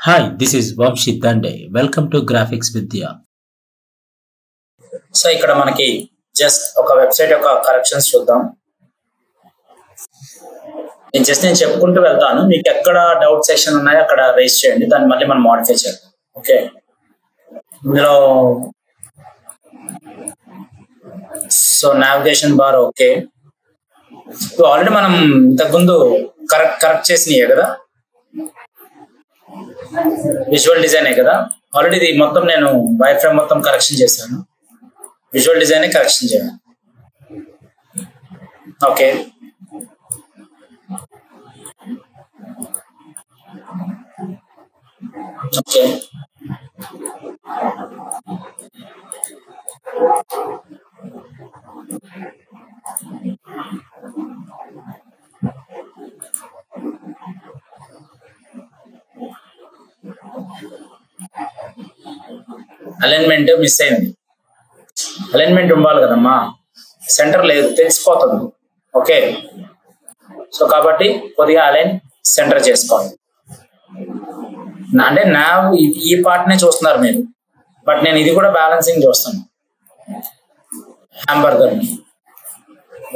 Hi, this is Vamshi Dande. Welcome to Graphics Vidya. So ఇక్కడ మనకి just ఒక website యొక్క కరెక్షన్స్ చూద్దాం. నేను చెప్పుకుంటూ వెళ్తాను, మీకు ఎక్కడ డౌట్ సెక్షన్ ఉన్నాయో అక్కడ రేస్ చేయండి, దాన్ని మళ్ళీ మనం మోడిఫై చేద్దాం. ఓకే, ఇందులో so navigation bar okay, already మనం ఇంతకుముందు కరెక్ట్ చేసినాయే కదా, విజువల్ డిజైనే కదా, ఆల్రెడీ ఇది మొత్తం నేను వైర్ ఫ్రేమ్ మొత్తం కరెక్షన్ చేశాను, విజువల్ డిజైన్ కరెక్షన్ చేయాలి. ఓకే, ఓకే అలైన్మెంట్ మిస్ అయింది. అలైన్మెంట్ ఉండాలి కదమ్మా, సెంటర్ లేదు, తెలిసిపోతుంది. ఓకే, సో కాబట్టి కొద్దిగా అలైన్ సెంటర్ చేసుకోవాలి. అంటే నా ఈ పార్ట్నే చూస్తున్నారు మీరు, బట్ నేను ఇది కూడా బ్యాలెన్సింగ్ చూస్తాను. హ్యాంబర్గర్ని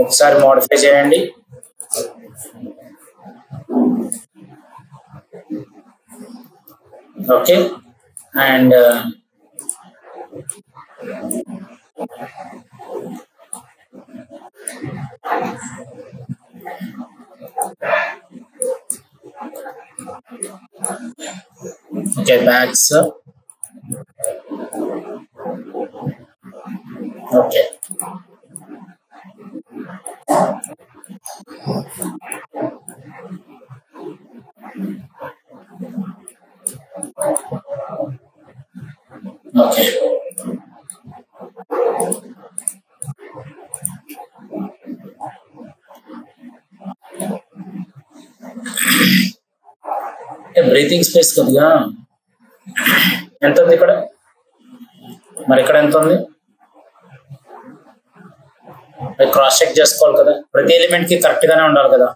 ఒకసారి మోడిఫై చేయండి. Okay, and okay bags okay, okay breathing space కొద్దిగా ఎంత ఉంది ఇక్కడ, మరి ఇక్కడ ఎంత ఉంది, క్రాస్ చెక్ చేసుకోవాలి కదా, ప్రతి ఎలిమెంట్ కి కరెక్ట్ గానే ఉండాలి కదా.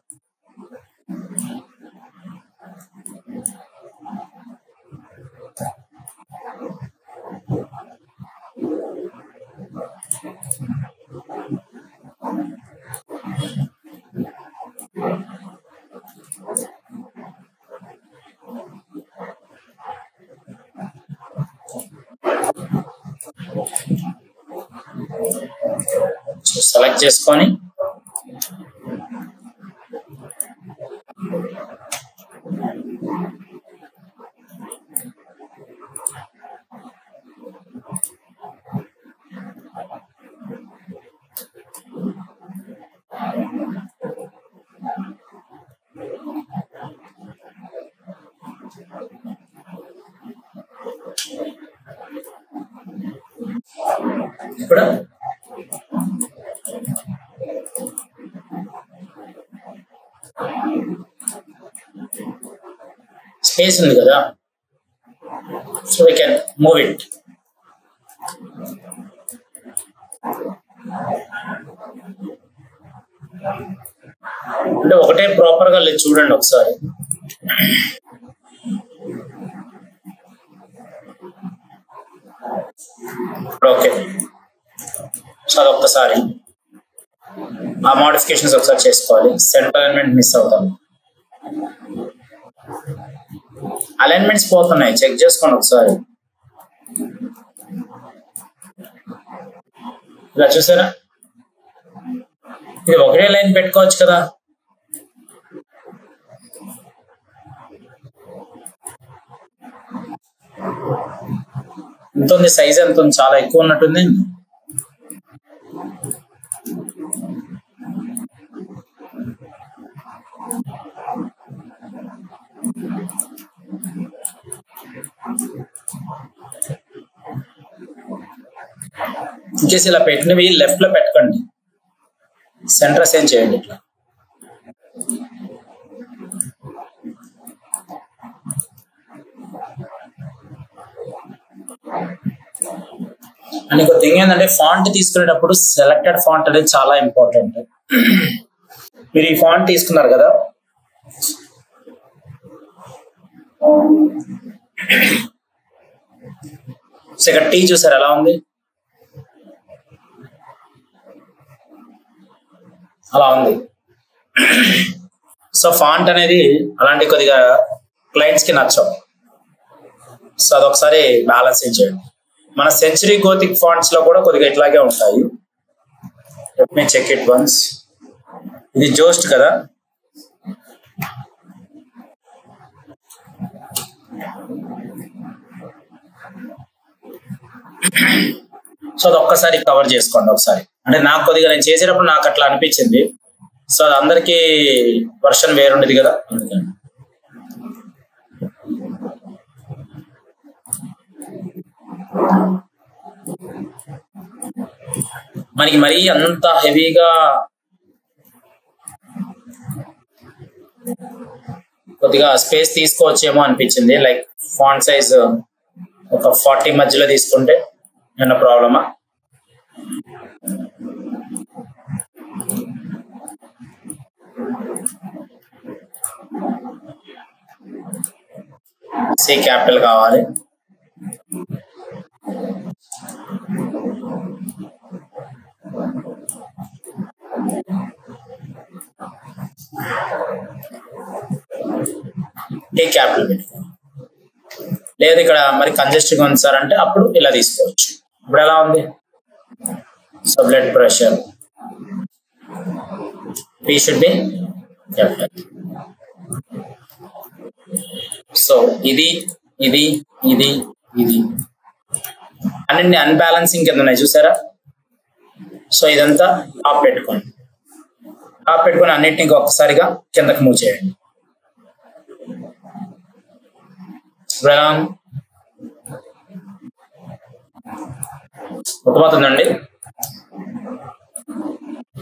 సెలెక్ట్ చేసుకొని ఇప్పుడు స్పేస్ ఉంది కదా, so we can move it. అంటే ఒకటే ప్రాపర్ గా లేదు, చూడండి ఒకసారి. ఓకే, సో అదొక్కసారి ఆ మోడిఫికేషన్స్ ఒకసారి చేసుకోవాలి. సెంటర్ అలైన్మెంట్ మిస్ అవుతాం, అలైన్మెంట్స్ పోతున్నాయి, చెక్ చేసుకోండి ఒకసారి. ఇలా చూసారా, ఇది ఒకటే లైన్ పెట్టుకోవచ్చు కదా. ఎంత ఉంది సైజ్, ఎంత ఉంది, చాలా ఎక్కువ ఉన్నట్టుంది. ఇంకేసి ఇలా పెట్టినవి లెఫ్ట్ లో పెట్టకండి, సెంటర్ అసైన్ చేయండి ఇట్లా. అండ్ ఇంకో థింగ్ ఏంటంటే, ఫాంట్ తీసుకునేటప్పుడు సెలెక్టెడ్ ఫాంట్ అనేది చాలా ఇంపార్టెంట్. మీరు ఈ ఫాంట్ తీసుకున్నారు కదా, సో ఇక్కడ టీ చూసారు ఎలా ఉంది, అలా ఉంది. సో ఫాంట్ అనేది అలాంటి కొద్దిగా క్లయింట్స్ కి నచ్చవు. సో అదొకసారి బ్యాలెన్సింగ్ చేయండి. మన సెంచరీ గోతిక్ ఫాంట్స్ లో కూడా కొద్దిగా ఇట్లాగే ఉంటాయి. Let me check it once. ఇది జోస్ట్ కదా, సో అది ఒక్కసారి కవర్ చేసుకోండి ఒకసారి. అంటే నాకు కొద్దిగా నేను చేసేటప్పుడు నాకు అట్లా అనిపించింది. సో అది అందరికీ వర్షన్ వేరుండేది కదా, అందుకని. మనకి మరీ అంత హెవీగా కొద్దిగా స్పేస్ తీసుకోవచ్చేమో అనిపించింది. లైక్ ఫాంట్ సైజ్ ఒక 40 మధ్యలో తీసుకుంటే ఏమన్నా ప్రాబ్లమా? సి క్యాపిటల్ కావాలి. టీ క్యాపిటల్ పెట్టుకోండి. లేదు ఇక్కడ మరి కంజెస్ట్గా ఉంది సార్ అంటే అప్పుడు ఇలా తీసుకోవచ్చు. ఇప్పుడు ఎలా ఉంది? So blood pressure P should be capital. So ఇది ఇది ఇది ఇది అన్ని అన్బ్యాలెన్సింగ్ కింద ఉన్నాయి చూసారా? సో ఇదంతా టాప్ పెట్టుకోండి. టాప్ పెట్టుకొని అన్నిటిని ఒక్కసారిగా కిందకి మూవ్ చేయండి. అర్థమవుతుందండి?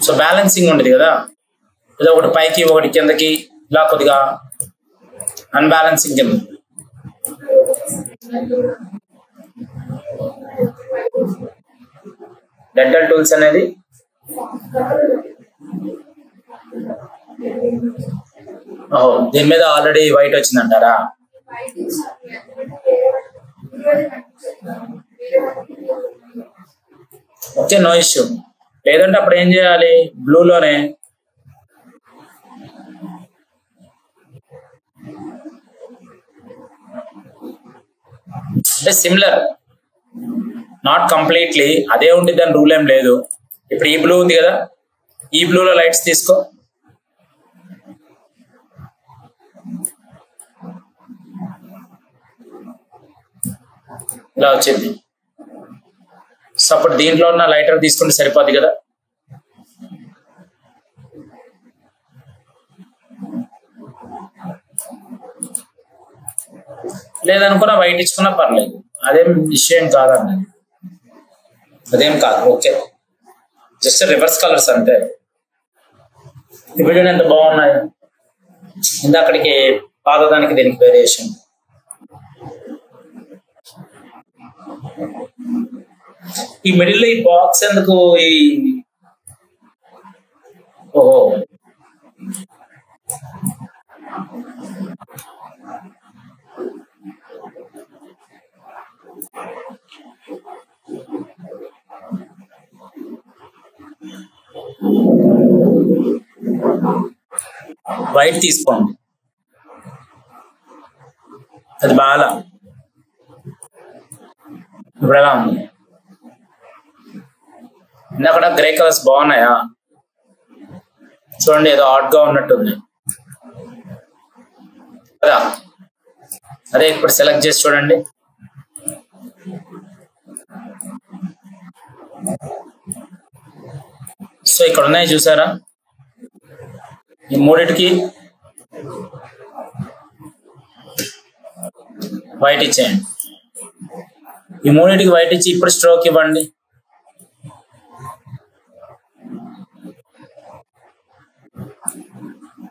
సో బ్యాలెన్సింగ్ ఉండేది కదా, ఇలా ఒకటి పైకి ఒకటి కిందకి ఇలా కొద్దిగా అన్బ్యాలెన్సింగ్ కింద. డెంటల్ టూల్స్ అనేది దీని మీద ఆల్రెడీ వైట్ వచ్చిందంటారా? Okay, no issue. లేదంటే అప్పుడు ఏం చేయాలి? బ్లూలోనే అంటే సిమిలర్, నాట్ కంప్లీట్లీ అదే ఉండిద్ది అని రూల్ ఏం లేదు. ఇప్పుడు ఈ బ్లూ ఉంది కదా, ఈ బ్లూలో లైట్స్ తీసుకో. ఇలా వచ్చింది. సో అప్పుడు దీంట్లో ఉన్న లైటర్ తీసుకుంటే సరిపోద్ది కదా. లేదనుకున్నా వైట్ ఇచ్చుకున్నా పర్లేదు, అదేం విషయం కాదండి, అదేం కాదు. ఓకే, జస్ట్ రివర్స్ కలర్స్ అంటే. ఇప్పుడు ఎంత బాగున్నాయి, ఇందాకడికి పాతదానికి దీనికి వేరియేషన్. ఈ మిడిల్ లో ఈ బాక్స్ ఎందుకు? ఈ ఓహో, వైట్ తీసుకోండి, అది బాగా. ఇప్పుడు ఎలా ఉంది? ఇందాక గ్రే కలర్స్ బాగున్నాయా? చూడండి, ఏదో ఆడ్ గా ఉన్నట్టుంది కదా. అదే ఇప్పుడు సెలెక్ట్ చేసి చూడండి. సో ఇక్కడ ఉన్నాయి చూసారా? ఈ మూడిటికి వైట్ ఇచ్చేయండి. ఈ మూడిటికి వైట్ ఇచ్చి ఇప్పుడు స్ట్రోక్ ఇవ్వండి.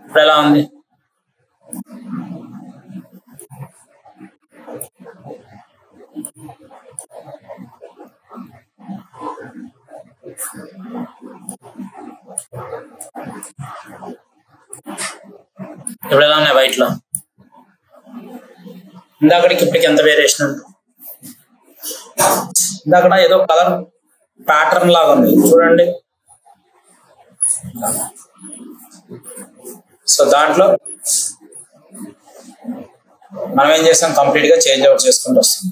ఇప్పుడు ఎలా ఉంది? ఇప్పుడు ఎలా ఉన్నాయి వైట్ లో? ఇందాకడికి ఇప్పటికి ఎంత వేరియేషన్ ఉంది? ఇందాక ఏదో కలర్ ప్యాటర్న్ లాగా ఉంది చూడండి. సో దాంట్లో మనం ఏం చేస్తాం, కంప్లీట్ గా చేంజ్ అవుట్ చేసుకుంటూ వస్తాం.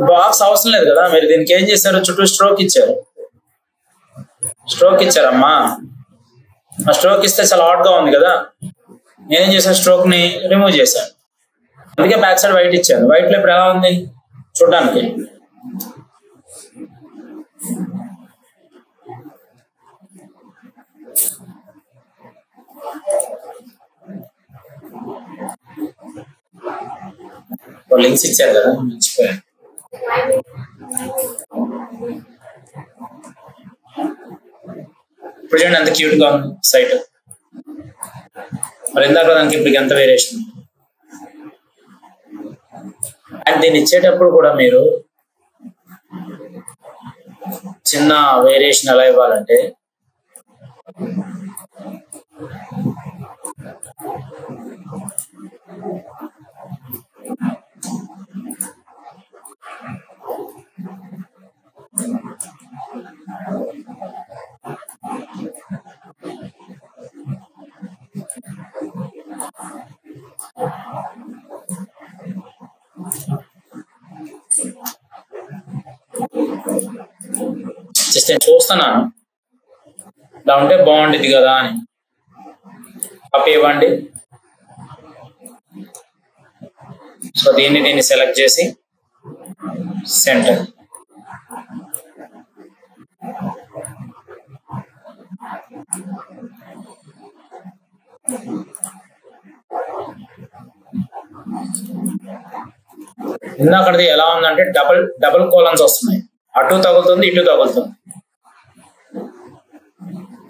బాక్స్ అవసరం లేదు కదా, మీరు దీనికి ఏం చేశారు, చుట్టూ స్ట్రోక్ ఇచ్చారు. స్ట్రోక్ ఇచ్చారమ్మా, ఆ స్ట్రోక్ ఇస్తే చాలా హాట్ గా ఉంది కదా, నేనేం చేశాను, స్ట్రోక్ ని రిమూవ్ చేశాను. అందుకే బ్యాక్ సైడ్ వైట్ ఇచ్చాను. వైట్ లో ఇప్పుడు ఎలా ఉంది చూడడానికి? లింక్స్ ఇచ్చారు కదా, మర్చిపోయాను. ఇప్పుడు చూడండి ఎంత క్యూట్ గా ఉంది సైట్. మరి ఇందాక దానికి ఇప్పుడు ఎంత వేరియేషన్. అండ్ దీన్ని ఇచ్చేటప్పుడు కూడా మీరు చిన్న వేరియేషన్ ఎలా ఇవ్వాలంటే, జస్ట్ నేను చూస్తున్నాను ఇలా ఉంటే బాగుండేది కదా అని. కాపీ ఇవ్వండి. సో దీన్ని సెలెక్ట్ చేసి సెంటర్. ఇందాకది ఎలా ఉందంటే డబుల్ కోలన్స్ వస్తున్నాయి, అటు తగులుతుంది ఇటు తగులుతుంది.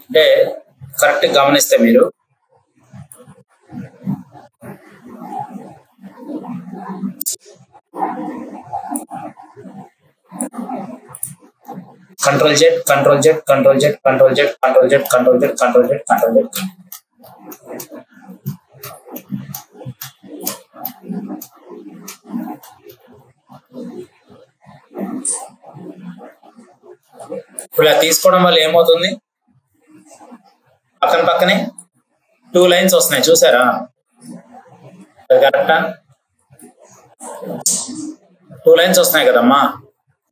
అంటే కరెక్ట్ గమనిస్తే మీరు control Z control Z control Z control Z control Z control Z control Z control Z. ఇప్పుడు ఇలా తీసుకోవడం వల్ల ఏమవుతుంది, పక్కనే 2 లైన్స్ వస్తున్నాయి చూసారా? కరెక్టా? 2 లైన్స్ వస్తున్నాయి కదమ్మా,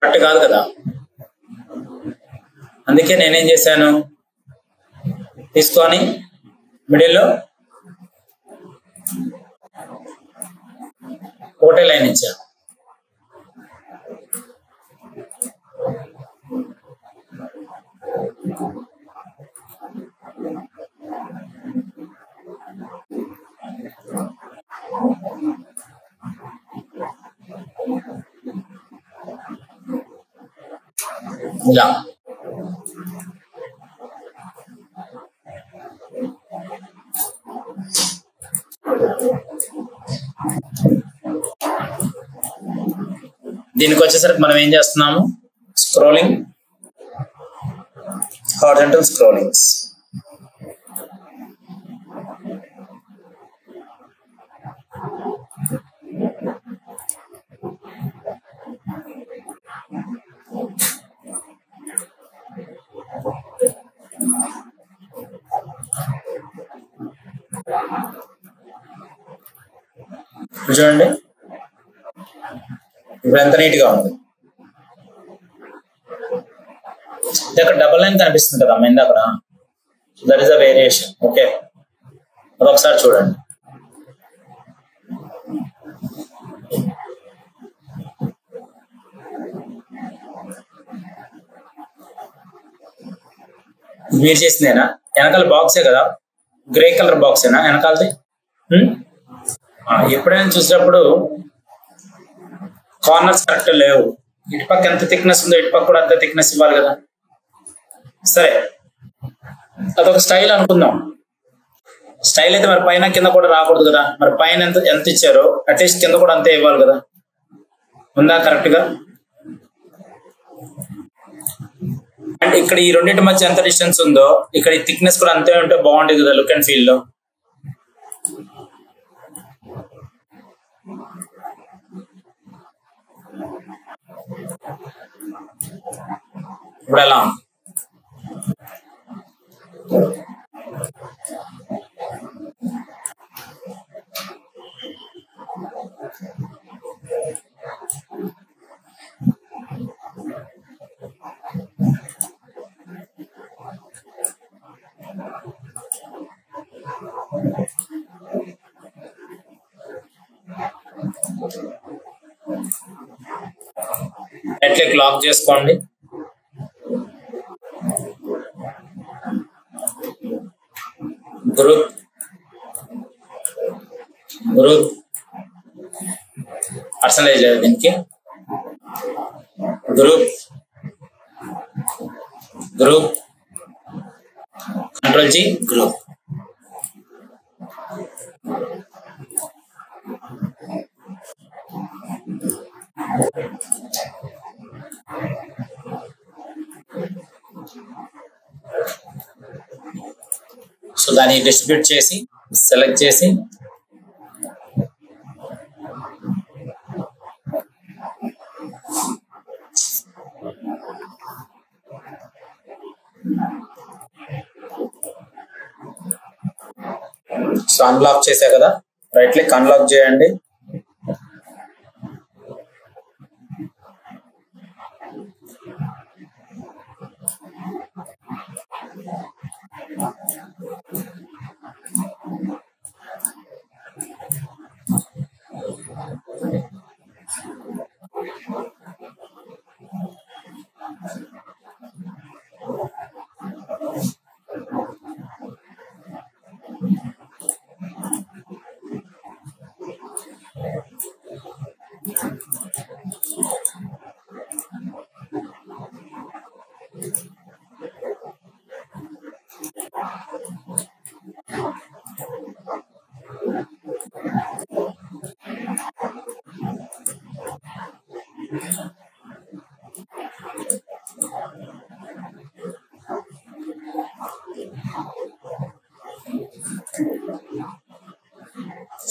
కరెక్ట్ కాదు కదా. అందుకే నేనేం చేశాను, తీసుకొని మిడిల్లో ఒకటే లైన్ ఇచ్చా. ఇలా దీనికి వచ్చేసరికి మనం ఏం చేస్తున్నాము, స్క్రోలింగ్, హారిజాంటల్ స్క్రోలింగ్స్. చూడండి ఇప్పుడు ఎంత నీట్ గా ఉంది. అక్కడ డబల్ లైన్ కనిపిస్తుంది కదా అమ్మ ఇందాక, that is the variation. Okay, అదొకసారి చూడండి. మీరు చేసిందేనా? వెనకాల బాక్సే కదా, గ్రే కలర్ బాక్సేనా వెనకాలది? ఎప్పుడైనా చూసినప్పుడు కార్నర్స్ కరెక్ట్ లేవు. ఇటుపక్క ఎంత థిక్నెస్ ఉందో ఇటుపక్క కూడా అంత థిక్నెస్ ఇవ్వాలి కదా. సరే, అదొక స్టైల్ అనుకుందాం. స్టైల్ అయితే మరి పైన కింద కూడా రాకూడదు కదా. మరి పైన ఎంత ఇచ్చారో అట్లీస్ట్ కింద కూడా అంతే ఇవ్వాలి కదా. ఉందా కరెక్ట్ గా? అండ్ ఇక్కడ ఈ రెండింటి మధ్య ఎంత డిస్టెన్స్ ఉందో ఇక్కడ ఈ థిక్నెస్ కూడా అంతే ఉంటే బాగుండేది కదా లుక్ అండ్ ఫీల్ లో. ఇప్పుడు ఎలా ఉంది? రైట్ క్లిక్ లాక్ చేసుకోండి. గ్రూప్ పర్సంటేజ్ లేదు దీనికి. Group control G group. So దాన్ని డిస్ట్రిబ్యూట్ చేసి సెలెక్ట్ చేసి సో అన్లాక్ చేసా కదా, రైట్ క్లిక్ అన్లాక్ చేయండి.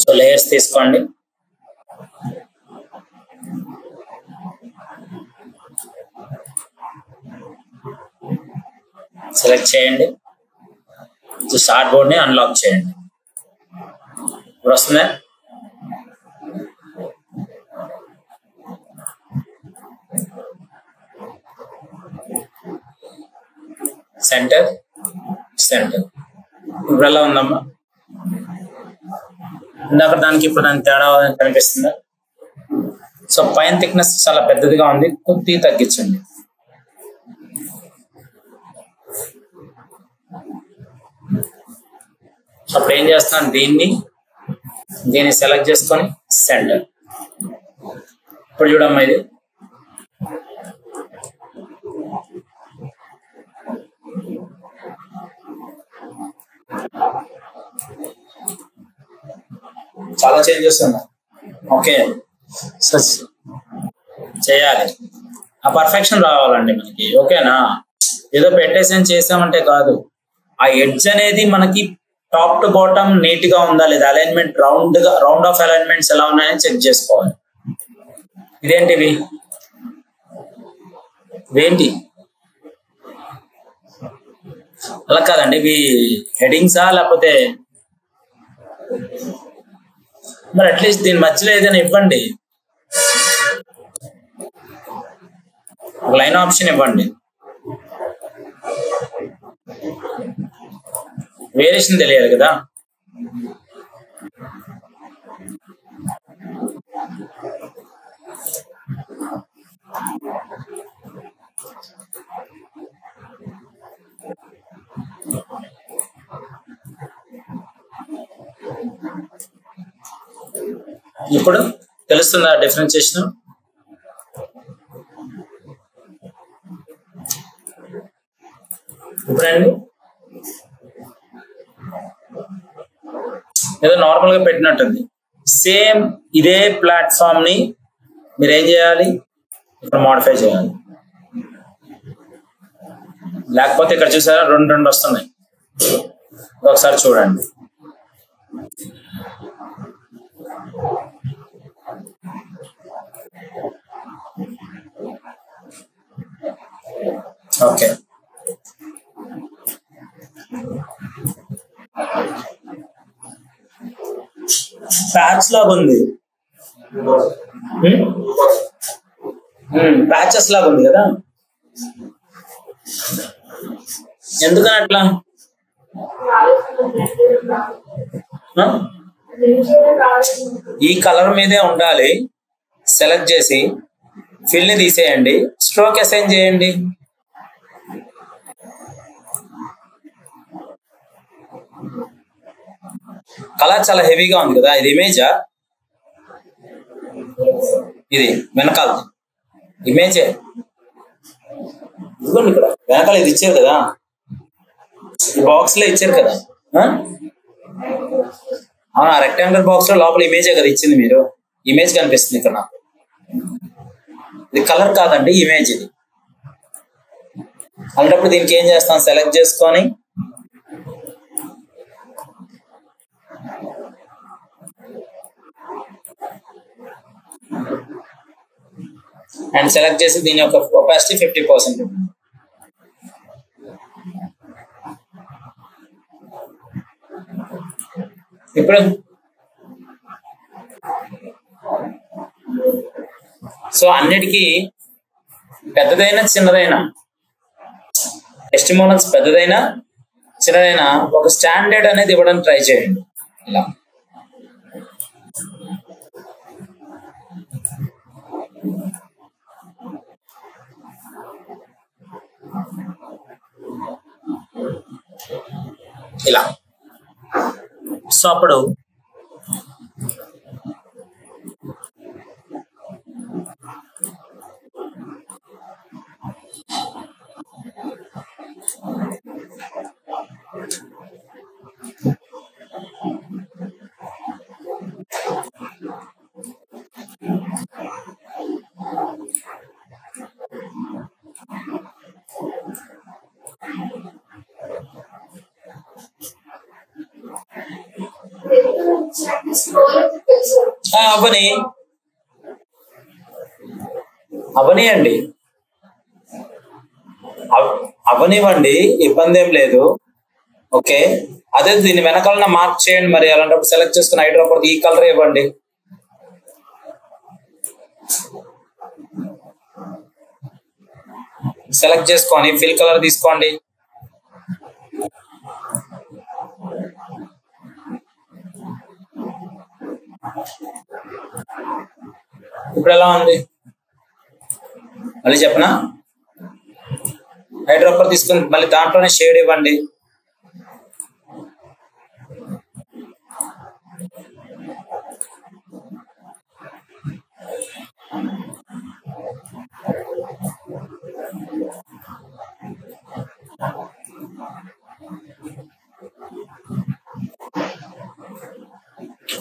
సో లేయర్స్ తీసుకోండి. సెలెక్ట్ చేయండి. సో స్టార్ట్ బోర్డ్ ని అన్లాక్ చేయండి. ఇప్పుడు వస్తుందా? సెంటర్ ఇప్పుడు ఎలా ఉందమ్మా? ఇందాక దానికి ఇప్పుడు దాని తేడా కనిపిస్తుందా? సో పైన థిక్నెస్ చాలా పెద్దదిగా ఉంది, కొద్దిగా తగ్గించండి. అప్పుడు ఏం చేస్తాను, దీన్ని సెలెక్ట్ చేసుకొని సెంటర్. ఇప్పుడు చూడమ్మా, ఇది చాలా చేంజెస్ ఉన్నాయి. ఓకే, సో చేయాలి, ఆ పర్ఫెక్షన్ రావాలండి మనకి. ఓకేనా? ఏదో పెట్టేసి చేసామంటే కాదు, ఆ ఎడ్జ్ అనేది మనకి టాప్ టు బాటమ్ నీట్ గా ఉందా లేదా, అలైన్మెంట్ రౌండ్ ఆఫ్ అలైన్మెంట్స్ ఎలా ఉన్నాయని చెక్ చేసుకోవాలి. ఇదేంటివి ఇవేంటి? అలా కాదండి, ఇవి హెడింగ్సా లేకపోతే మరి అట్లీస్ట్ దీని మధ్యలో ఏదైనా ఇవ్వండి, లైన్ ఆప్షన్ ఇవ్వండి. వేరియేషన్ తెలియాలి కదా. ఇప్పుడు తెలుస్తుందా డిఫరెన్షియేషన్? ఇప్పుడండి ఏదో నార్మల్ గా పెట్టినట్టుంది. సేమ్ ఇదే ప్లాట్ఫామ్ ని మీరు ఏం చేయాలి, ఇక్కడ మోడిఫై చేయాలి. లేకపోతే ఇక్కడ చూసారా రెండు వస్తున్నాయి, ఒకసారి చూడండి. ఓకే, ప్యాచ్ లాగా ఉంది, ప్యాచెస్ లాగా ఉంది కదా, ఎందుకని అట్లా? ఈ కలర్ మీదే ఉండాలి. సెలెక్ట్ చేసి ఫిల్ ని తీసేయండి, స్ట్రోక్ అసైన్ చేయండి. కలర్ చాలా హెవీగా ఉంది కదా, ఇది ఇమేజా? ఇది వెనకాల ఇమేజే, ఇదిగోండి ఇక్కడ వెనకాల ఇది ఇచ్చారు కదా, ఈ బాక్స్ లో ఇచ్చారు కదా. అవునా, రెక్టాంగులర్ బాక్స్ లో లోపల ఇమేజే కదా ఇచ్చింది మీరు, ఇమేజ్ కనిపిస్తుంది ఇక్కడ నాకు. ఇది కలర్ కాదండి, ఇమేజ్ ఇది. అలాంటప్పుడు దీనికి ఏం చేస్తాం, సెలెక్ట్ చేసుకొని అండ్ సెలెక్ట్ చేసి దీని యొక్క ఒపాసిటీ 50%. ఇప్పుడు సో అన్నిటికీ పెద్దదైనా చిన్నదైనా, టెస్టిమోనల్స్ పెద్దదైనా చిన్నదైనా ఒక స్టాండర్డ్ అనేది ఇవ్వడానికి ట్రై చేయండి. ఇలా ఇలా. సో అప్పుడు అవనివ్వండి, అవనివ్వండి, ఇబ్బంది ఏం లేదు. ఓకే, అదే దీన్ని వెనకాల మార్క్ చేయండి. మరి అలాంటప్పుడు సెలెక్ట్ చేసుకుని హైడ్రోపర్ ఈ కలర్ ఇవ్వండి. సెలెక్ట్ చేసుకొని ఫిల్ కలర్ తీసుకోండి. ఇప్పుడు ఎలా ఉంది మళ్ళీ చెప్పనా? హైడ్రోపర్ తీసుకుని మళ్ళీ దాంట్లోనే షేడ్ ఇవ్వండి.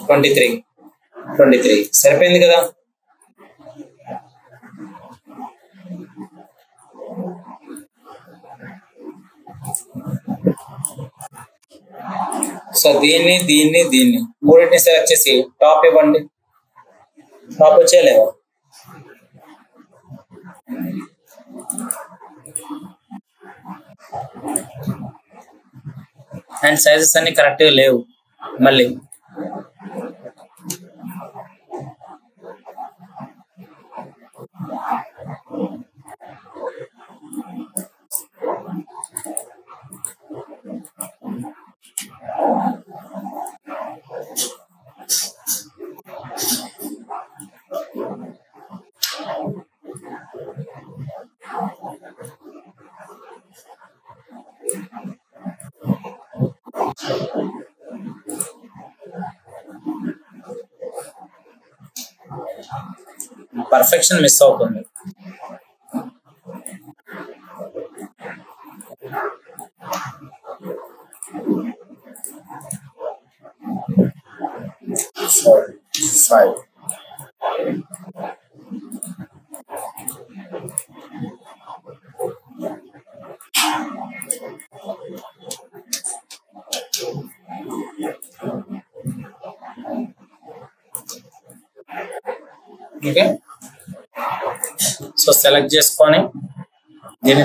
ట్వంటీ త్రీ సరిపోయింది కదా. సో దీన్ని మూడింటిని సెలెక్ట్ చేసి టాప్ ఇవ్వండి. టాప్ వచ్చేయలేవా? అండ్ సైజెస్ అన్ని కరెక్ట్గా లేవు. మళ్ళీ పర్ఫెక్షన్ మిస్ అవుతుంది. Five. ఓకే, సో సెలెక్ట్ చేసుకొని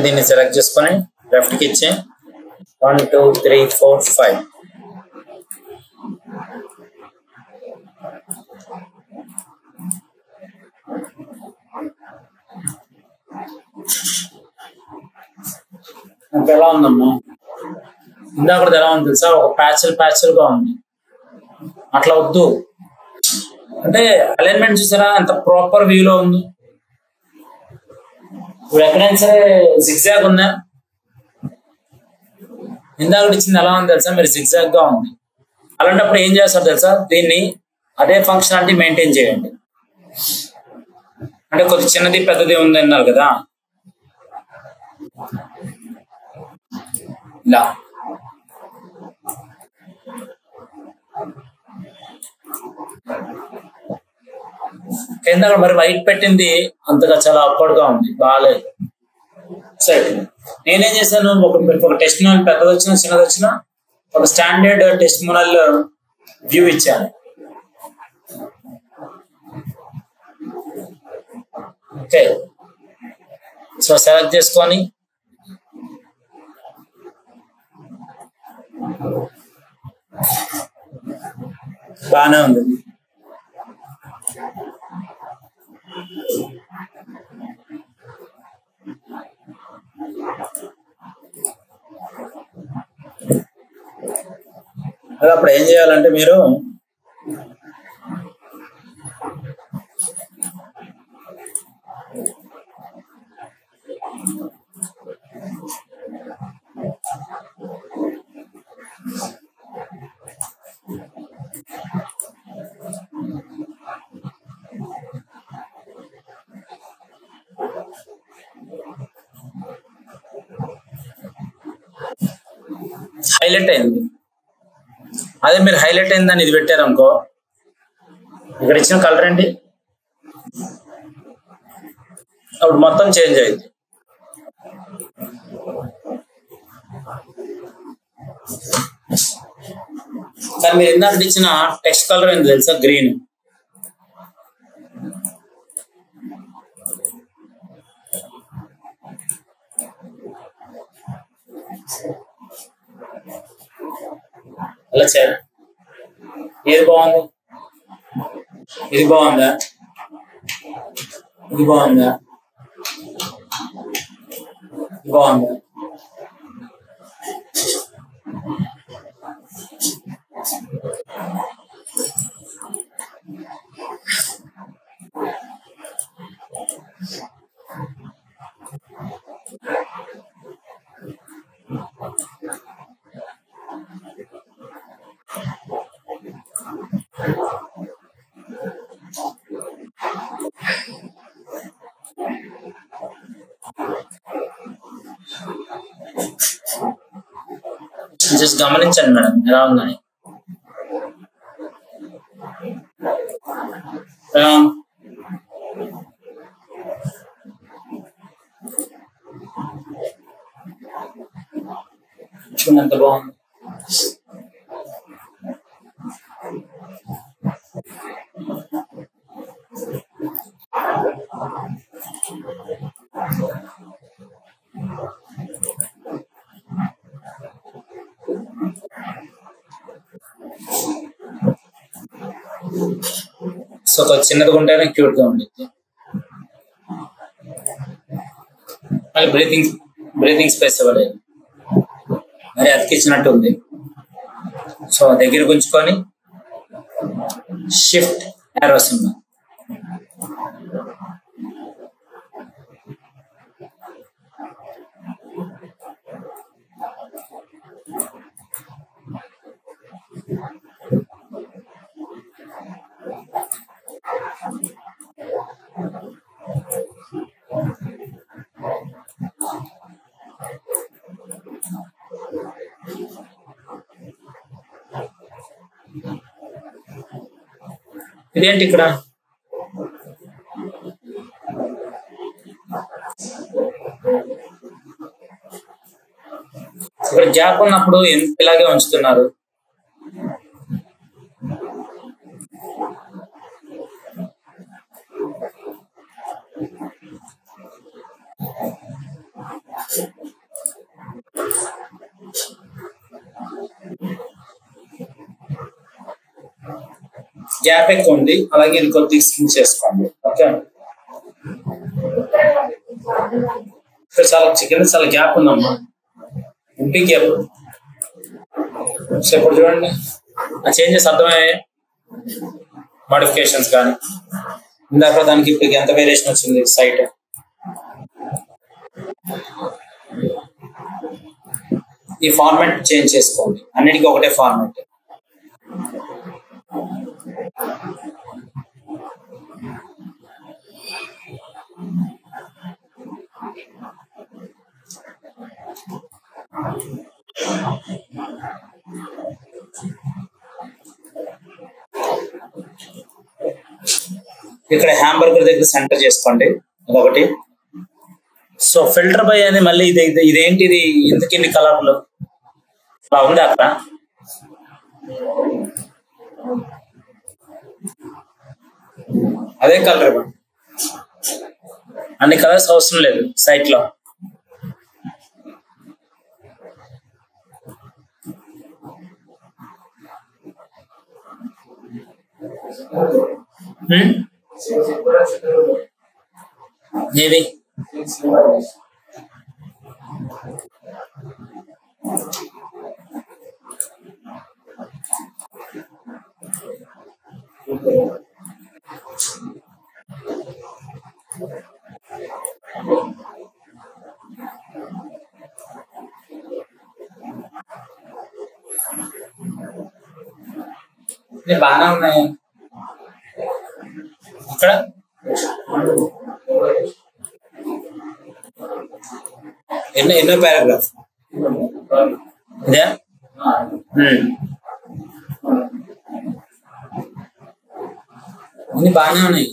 దీన్ని సెలెక్ట్ చేసుకొని లెఫ్ట్ కి ఇచ్చి 1 2 3 4 5 ఎలా ఉందమ్మా? ఇందాక ఎలా ఉంది తెలుసా? ఒక ప్యాచులుగా ఉంది. అట్లా వద్దు. అంటే అలైన్మెంట్ చూసారా ఎంత ప్రాపర్ వ్యూలో ఉంది. ఇప్పుడు ఎక్కడైనా సరే జిగ్జాగ్ ఉందా? ఇందాక ఇచ్చింది ఎలా ఉంది తెలుసా? మీరు జిగ్జాగ్ గా ఉంది. అలాంటప్పుడు ఏం చేస్తారు తెలుసా? దీన్ని అదే ఫంక్షనాలిటీ మెయింటైన్ చేయండి. అంటే కొద్ది చిన్నది పెద్దది ఉంది అన్నారు కదా, ఇలా కింద మరి వైట్ పెట్టింది అంతగా చాలా అప్వర్డ్ గా ఉంది, బాగాలేదు. సరే, నేనేం చేశాను, ఒక టెస్ట్ మోనల్ పెద్దది వచ్చినా చిన్నది వచ్చినా ఒక స్టాండర్డ్ టెస్ట్ మోనల్ వ్యూ ఇచ్చాను. ఓకే, సో సెలెక్ట్ చేసుకొని బాగానే ఉంది. అదే అప్పుడు ఏం చేయాలంటే మీరు హైలైట్ అయింది. అదే మీరు హైలైట్ అయిందని ఇది పెట్టారు అనుకో, ఇక్కడ ఇచ్చిన కలర్ ఏంటి, అప్పుడు మొత్తం చేంజ్ అయింది. కానీ మీరు ఇందాక ఇచ్చిన టెక్స్ట్ కలర్ ఏంటి తెలుసా? గ్రీన్. అలా చేయాలి. ఏది బాగుంది? ఇది బాగుందా? ఇది బాగుందా? ఇది బాగుందా? జస్ట్ గమనించండి మేడం ఎలా ఉందని. చూడండి ఎంత బాగుంది. సో కొంచెం చిన్నదిగా ఉంటేనే క్యూట్ గా ఉంటుంది. మళ్ళీ బ్రీతింగ్ స్పేస్ ఇవ్వలేదు, మరి అతికిచ్చినట్టు ఉంది. సో దగ్గర గుంచుకొని షిఫ్ట్ యారో సింబల్. ఇదేంటి ఇక్కడ? ఇక్కడ గ్యాప్ ఉన్నప్పుడు ఇలాగే ఉంచుతున్నారు. గ్యాప్ ఎక్కువ ఉంది, అలాగే ఇది కొద్దిగా స్కిన్ చేసుకోండి. ఓకే, ఇక్కడ చాలా గ్యాప్ ఉందమ్మా, ఇంటి గ్యాప్. సో ఇప్పుడు చూడండి ఆ చేంజెస్ అర్థమయ్యాయి, మోడిఫికేషన్స్ కానీ ఇందాక దానికి ఇప్పుడు ఎంత వేరియేషన్ వచ్చింది సైట్. ఈ ఫార్మాట్ చేంజ్ చేసుకోండి, అన్నిటికీ ఒకటే ఫార్మాట్. ఇక్కడ హ్యాంబర్గర్ దగ్గర సెంటర్ చేసుకోండి, అదొకటి. సో ఫిల్టర్ బై అని మళ్ళీ ఇదేంటిది, ఎందుకు ఇన్ని కలర్లు బాగుంది అక్కడ. అదే కలర్ ఇవ్వండి, అన్ని కలర్స్ అవసరం లేదు సైట్ లో. ఏది బాగానే ఉన్నాయి ఇక్కడ. ఎన్నో పారాగ్రాఫ్ ఇదే. అన్ని బాగానే ఉన్నాయి.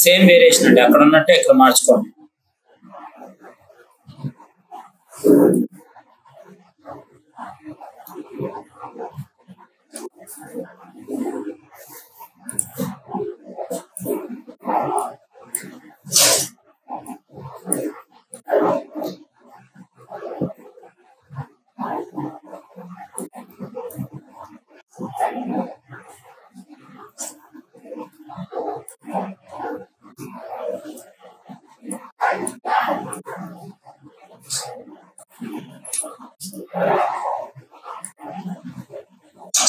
సేమ్ వేరియేషన్ అండి, అక్కడ ఉన్నట్టే ఇక్కడ మార్చుకోండి.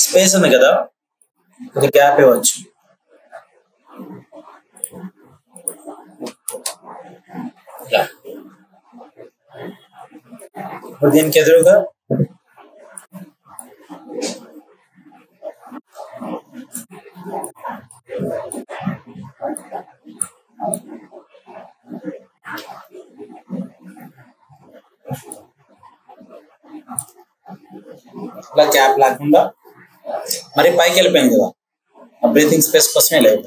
స్పేస్ ఉంది కదా, ఒక గ్యాప్ ఇవ్వచ్చు. ఇప్పుడు దీనికి ఎదురుగా ఇలా గ్యాప్ లేకుండా మరి పైకి వెళ్ళిపోయింది కదా, బ్రీతింగ్ స్పేస్ కోసమే లేదు.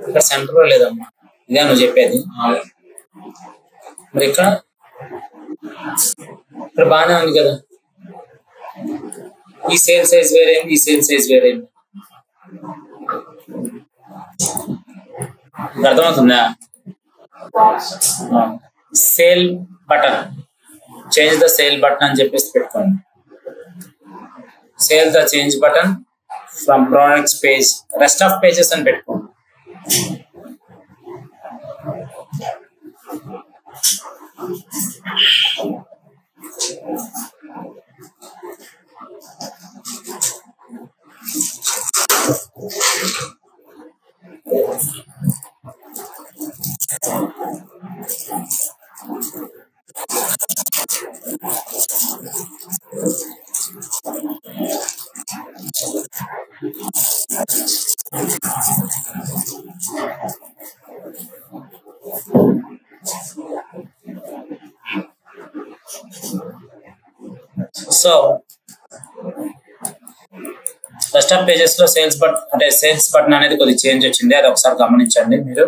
ఇక్కడ సెంటర్ లో లేదమ్మా, ఇదే నువ్వు చెప్పేది. మరి ఇక్కడ బాగానే ఉంది కదా, ఈ సేల్ సైజ్ వేరేంది, ఈ సేల్ సైజ్ వేరేంది, అర్థమవుతుందా? Sale button, change the sale button అని చెప్పేసి పెట్టుకోండి. Sale the change button from products page, rest of pages అని పెట్టుకోండి. సో డెస్క్టాప్ పేజెస్ లో సేల్స్ బటన్ అనేది కొద్దిగా చేంజ్ వచ్చింది, అది ఒకసారి గమనించండి మీరు.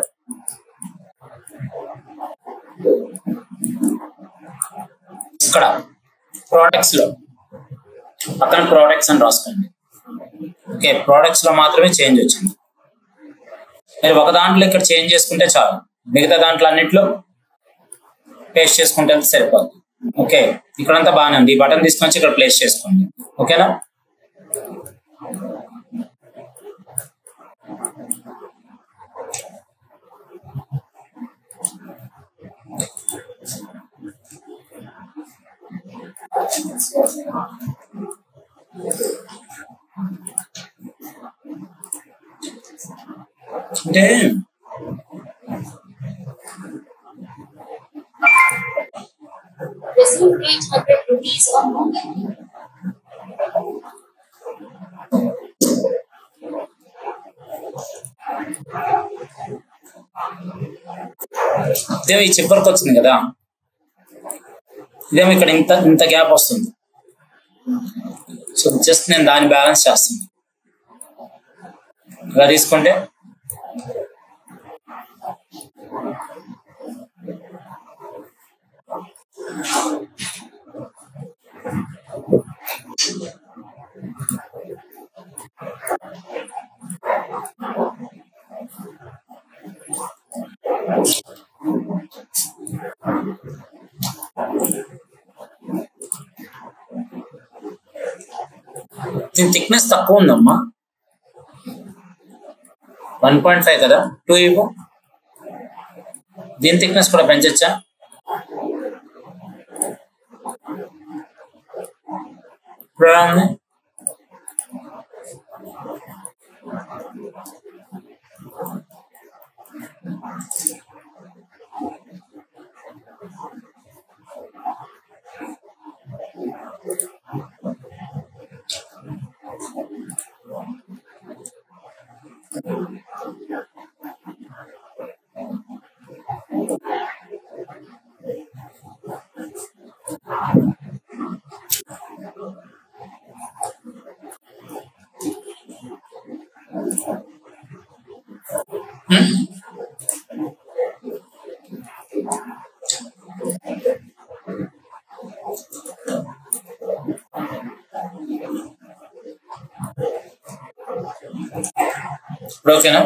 ఇక్కడ ప్రోడక్ట్స్ లో పక్కన ప్రోడక్ట్స్ అని రాసుకోండి. ఓకే, ప్రోడక్ట్స్ లో మాత్రమే చేంజ్ వచ్చింది. మీరు ఒక దాంట్లో ఇక్కడ చేంజ్ చేసుకుంటే చాలు, మిగతా దాంట్లో అన్నిట్లో పేస్ట్ చేసుకుంటే సరిపోతుంది. ఓకే, ఇక్కడంతా బాగానే ఉంది. ఈ బటన్ తీసుకొని ఇక్కడ ప్లేస్ చేసుకోండి. ఓకేనా? అంటే receive 800 rupees or more. ఇదేమో ఈ చివరికి వచ్చింది కదా, ఇదేమో ఇక్కడ ఇంత గ్యాప్ వస్తుంది. సో జస్ట్ నేను దాన్ని బ్యాలెన్స్ చేస్తాను. ఇలా తీసుకుంటే దీని థిక్నెస్ తక్కువ ఉందమ్మా, 1.5 కదా, 2 ఇవ్వు. దీని థిక్నెస్ కూడా పెంచొచ్చా? ఇప్పుడు ఎలా ఉంది? ఇప్పుడు ఓకేనా?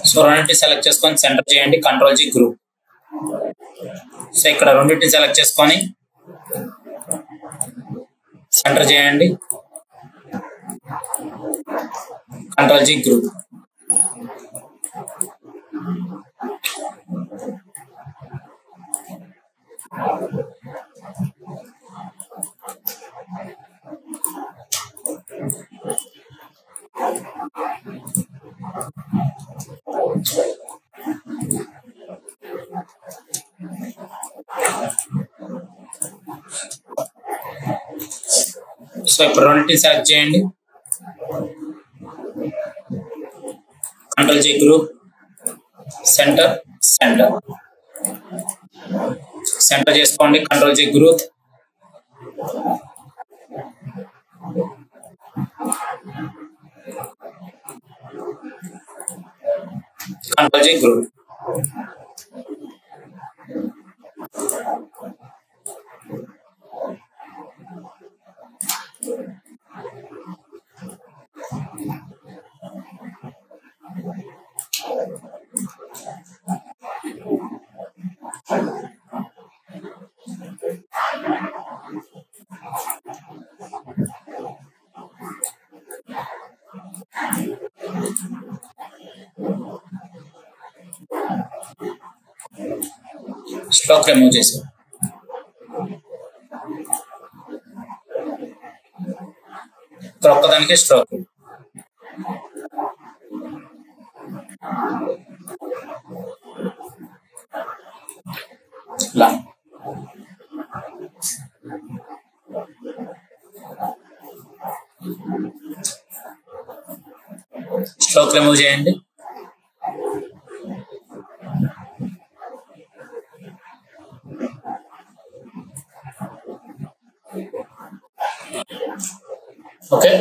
సో రెండింటిని సెలెక్ట్ చేసుకొని సెంటర్ చేయండి, కంట్రోల్ జీ గ్రూప్. సో ఇక్కడ రెండింటిని సెలెక్ట్ చేసుకొని సెంటర్ చేయండి, కంట్రోల్ జీ గ్రూప్. సో ఇప్పుడు రెండింటిని సెలెక్ట్ చేయండి, control G group, centre centre centre చేసుకోండి, control G group. Control G group. Stroke remove చేసాం. ఇక్కడ ఒక్కదానికి స్ట్రోక్ ఇలా స్ట్రోక్ రిమూవ్ చేయండి. ఓకే,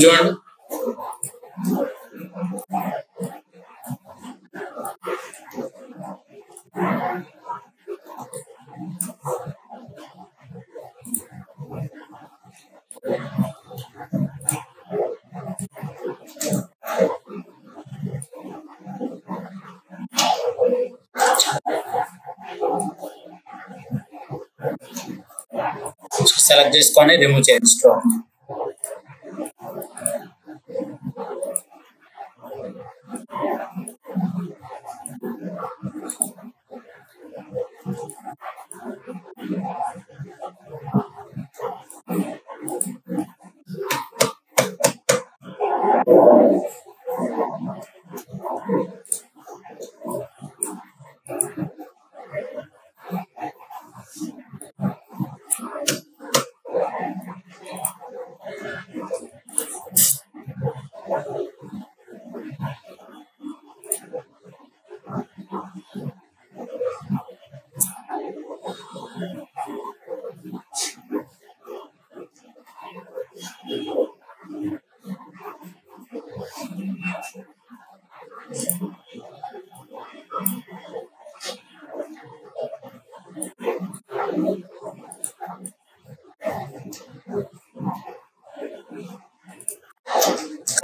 చూడండి. సెలెక్ట్ చేసుకొని రిమూవ్ చేయండి స్ట్రోక్.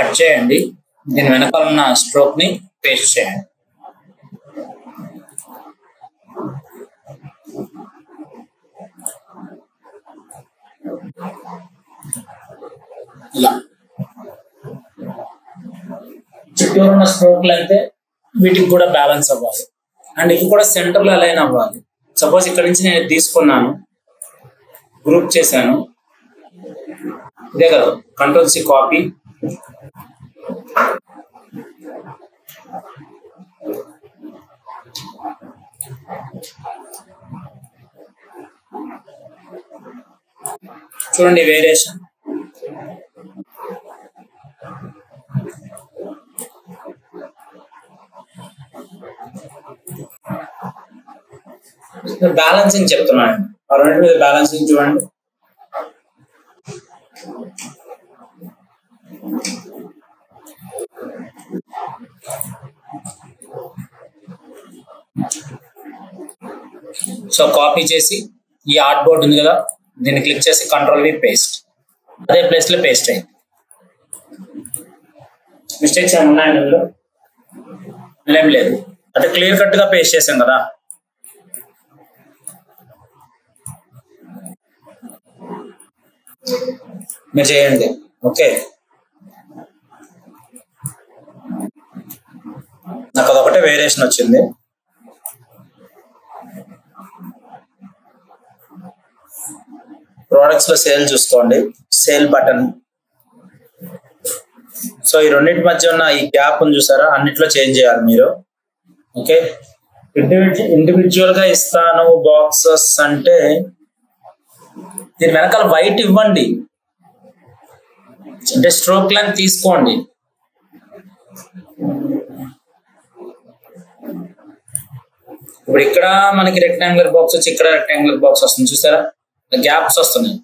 కట్ చేయండి. దీని వెనకాల ఉన్న స్ట్రోక్ ని పేస్ట్ చేయండి. ఇలా చుట్టూరు ఉన్న స్ట్రోక్లు అయితే వీటికి కూడా బ్యాలెన్స్ అవ్వాలి అండ్ ఇవి కూడా సెంటర్ లో అలైన్ అవ్వాలి. సపోజ్ ఇక్కడ నుంచి నేను తీసుకున్నాను, గ్రూప్ చేశాను, ఇదే కదా, కంట్రోల్ సి కాపీ, చూడండి వేరియేషన్. బ్యాలెన్సింగ్ చెప్తున్నాను, ఆ రెండు మీద బ్యాలెన్సింగ్ చూడండి. సో కాపీ చేసి ఈ ఆర్ట్ బోర్డ్ ఉంది కదా, దీన్ని క్లిక్ చేసి కంట్రోల్ వి పేస్ట్, అదే ప్లేస్ లో పేస్ట్ అయింది. మిస్టేక్స్ ఏమి ఉన్నాయండి ఇందులో? ఏం లేదు, అంటే క్లియర్ కట్ గా పేస్ట్ చేసాం కదా. మీరు చేయండి. ఓకే, నాకు అదొకటే వేరియేషన్ వచ్చింది. ప్రోడక్ట్స్ లో సేల్ చూసుకోండి, సేల్ బటన్. సో ఈ రెండింటి మధ్య ఉన్న ఈ గ్యాప్ చూసారా, అన్నిట్లో చేంజ్ చేయాలి మీరు. ఓకే, ఇండివిజువల్ గా ఇస్తాను బాక్సెస్ అంటే దీని వెనకాల వైట్ ఇవ్వండి, అంటే స్ట్రోక్ లెంత్ తీసుకోండి. ఇప్పుడు ఇక్కడ మనకి రెక్టాంగులర్ బాక్స్ వచ్చి ఇక్కడ రెక్టాంగులర్ బాక్స్ వస్తుంది, చూసారా గ్యాప్స్ వస్తున్నాయి.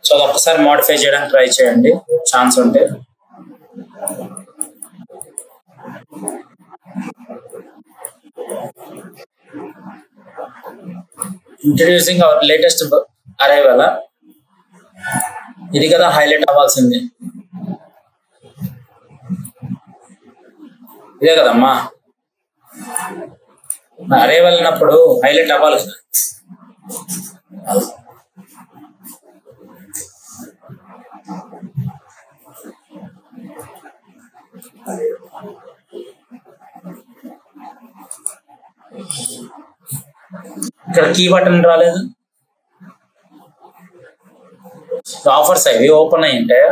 సో అది ఒక్కసారి మోడిఫై చేయడానికి ట్రై చేయండి ఛాన్స్ ఉంటే. ఇంట్రడ్యూసింగ్ అవర్ లేటెస్ట్ అరైవల్, ఇది కదా హైలైట్ అవ్వాల్సింది, ఇదే కదమ్మా అరైవల్ అన్నప్పుడు హైలైట్ అవ్వాలి కదా. ఇక్కడ కీ బటన్ రాలేదు, ఆఫర్స్ అవి ఓపెన్ అయ్యి ఉంటాయా?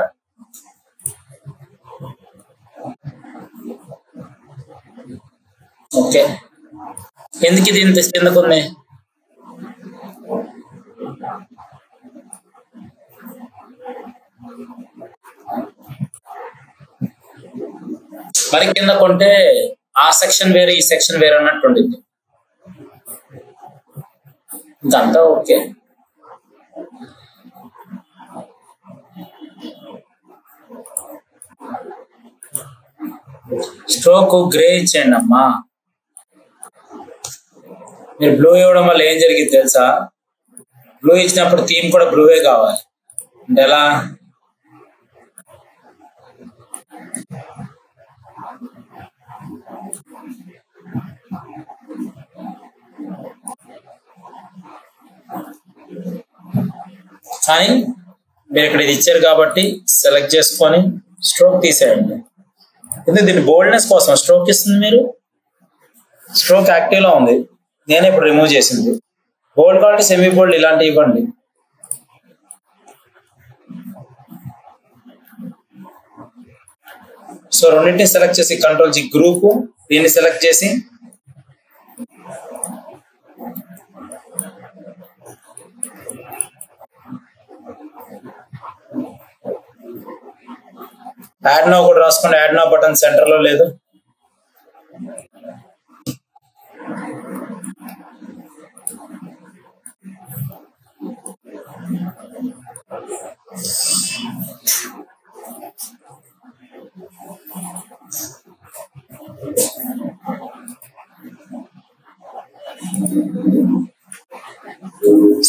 ఓకే, ఎందుకు ఇది ఇంత ఎందుకు ఉంది? మరి కింద కొంటే ఆ సెక్షన్ వేరే ఈ సెక్షన్ వేరే అన్నట్టు ఉండింది. ఇంకంతా ఓకే. స్ట్రోక్ గ్రే ఇచ్చేయండి అమ్మా. మీరు బ్లూ ఇవ్వడం వల్ల ఏం జరిగింది తెలుసా? బ్లూ ఇచ్చినప్పుడు థీమ్ కూడా బ్లూవే కావాలి. అంటే ఎలా? కానీ మీరు ఇక్కడ ఇది ఇచ్చారు కాబట్టి సెలెక్ట్ చేసుకొని స్ట్రోక్ తీసేయండి. ఎందుకంటే దీన్ని బోల్డ్నెస్ కోసం స్ట్రోక్ ఇస్తుంది. మీరు స్ట్రోక్ యాక్టివ్లో ఉంది, నేనే ఇప్పుడు రిమూవ్ చేసింది. బోల్డ్ కాబట్టి సెమీ బోల్డ్ ఇలాంటివి ఇవ్వండి. సో రెండింటిని సెలెక్ట్ చేసి కంట్రోల్ జీ గ్రూప్, దీన్ని సెలెక్ట్ చేసి యాడ్ నౌ కూడా రాసుకోండి. యాడ్ నౌ బటన్ సెంటర్ లో లేదు.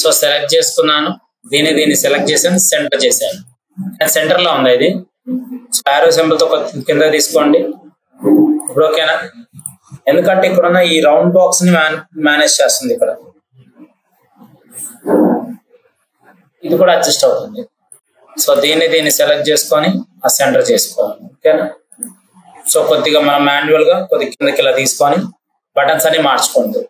సో సెలెక్ట్ చేసుకున్నాను, దీన్ని సెలెక్ట్ చేశాను, సెంటర్ చేశాను. సెంటర్ లో ఉంది ఇది. స్పారో సింబల్ తో కింద తీసుకోండి. ఇప్పుడు ఓకేనా? ఎందుకంటే ఇక్కడ ఉన్న ఈ రౌండ్ బాక్స్ ని మేనేజ్ చేస్తుంది. ఇక్కడ ఇది కూడా అడ్జస్ట్ అవుతుంది. సో దీన్ని సెలెక్ట్ చేసుకొని ఆ సెంటర్ చేసుకోవాలి. ఓకేనా? సో కొద్దిగా మనం మాన్యువల్ గా కొద్దిగా కిందకి ఇలా తీసుకొని బటన్స్ అన్ని మార్చుకోండి.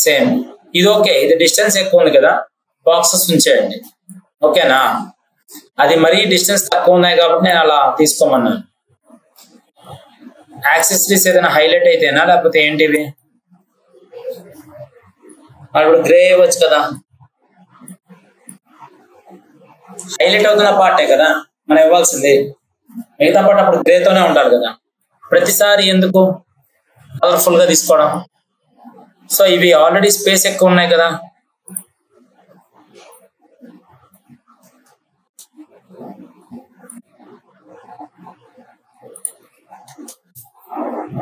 సేమ్ ఇది ఓకే. ఇది డిస్టెన్స్ ఎక్కువ ఉంది కదా, బాక్సెస్ ఉంచేయండి. ఓకేనా? అది మరీ డిస్టెన్స్ తక్కువ ఉన్నాయి కాబట్టి నేను అలా తీసుకోమన్నాను. యాక్సెసరీస్ ఏదైనా హైలైట్ అయితేనా లేకపోతే ఏంటివి? ఇప్పుడు గ్రే ఇవ్వచ్చు కదా, హైలైట్ అవుతున్న పార్టే కదా మనం ఇవ్వాల్సింది. మిగతా పార్ట్ అప్పుడు గ్రేతోనే ఉండాలి కదా. ప్రతిసారి ఎందుకు కలర్ఫుల్ గా తీసుకోవడం? సో ఇవి ఆల్రెడీ స్పేస్ ఎక్కువ ఉన్నాయి కదా.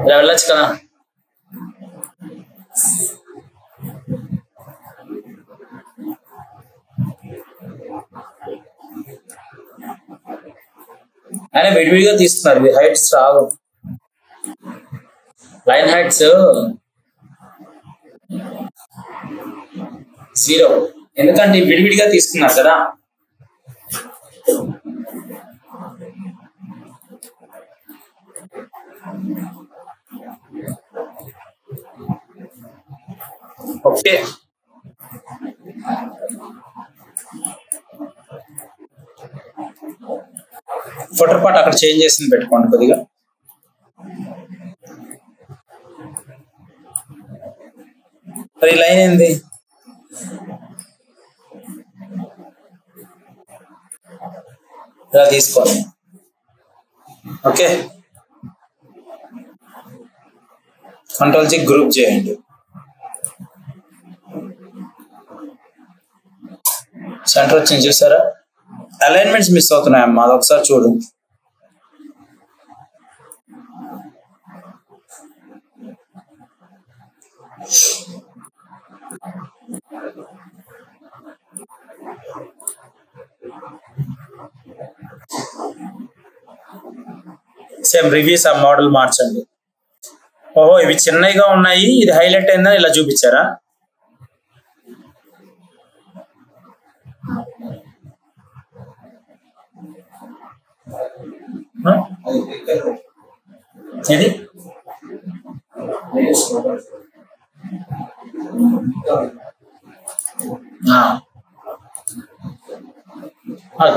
ఇలా వెళ్ళొచ్చు కదా. ఆయన విడివిడిగా తీస్తున్నారు. ఇవి హైట్స్ రావు, లైన్ హైట్స్ 0, ఎందుకంటే విడివిడిగా తీసుకున్నారు కదా. ఓకే, ఫోటో పార్ట్ అక్కడ చేంజ్ చేసింది పెట్టుకోండి కొద్దిగా. మరి ఈ లైన్ ఏంది? ఇలా తీసుకోండి. ఓకే, కంట్రోల్ చి గ్రూప్ చేయండి. సెంటర్ వచ్చింది చూసారా? అలైన్మెంట్స్ మిస్ అవుతున్నాయమ్మా, అది ఒకసారి చూడు. సేమ్ రివ్యూస్ ఆ మోడల్ మార్చండి. ఓహో, ఇవి చిన్నగా ఉన్నాయి, ఇది హైలైట్ అయిందని ఇలా చూపించారా? ఇది